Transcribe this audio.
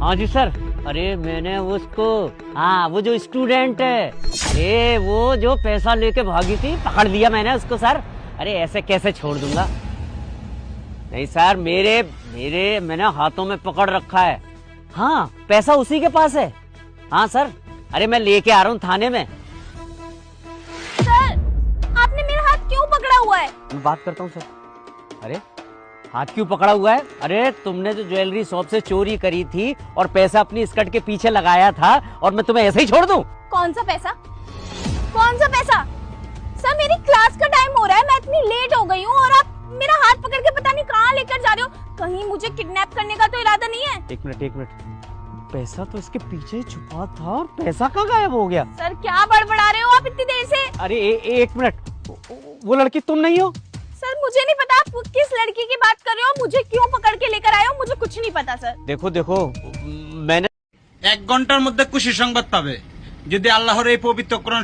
हाँ जी सर। अरे मैंने उसको, हाँ वो जो स्टूडेंट है, अरे वो जो पैसा लेके भागी थी, पकड़ लिया मैंने उसको सर। अरे ऐसे कैसे छोड़ दूंगा? नहीं सर, मेरे मेरे मैंने हाथों में पकड़ रखा है। हाँ पैसा उसी के पास है। हाँ सर, अरे मैं लेके आ रहा हूँ थाने में। सर, आपने मेरा हाथ क्यों पकड़ा हुआ है? मैं बात करता हूँ सर। अरे हाथ क्यों पकड़ा हुआ है? अरे तुमने जो ज्वेलरी शॉप से चोरी करी थी और पैसा अपनी स्कर्ट के पीछे लगाया था, और मैं तुम्हें ऐसे ही छोड़ दूं? कौन सा पैसा? कौन सा पैसा? सर मेरी क्लास का टाइम हो रहा है, मैं इतनी लेट हो गई हूँ और आप मेरा हाथ पकड़ के पता नहीं कहाँ लेकर जा रहे हो। कहीं मुझे किडनैप करने का तो इरादा नहीं है? एक मिनट, पैसा तो इसके पीछे ही छुपा था और पैसा कहाँ गायब हो गया? सर क्या बड़बड़ा रहे हो आप इतनी देर से? अरे एक मिनट, वो लड़की तुम नहीं हो? सर मुझे नहीं पता आप किस लड़की की बात कर रहे हो, मुझे क्यों पकड़ के लेकर आए हो, मुझे कुछ नहीं पता सर। देखो मैंने 1 ঘন্টার মধ্যে খুশি সংবাদ পাবে যদি আল্লাহর এই পবিত্র কোরআন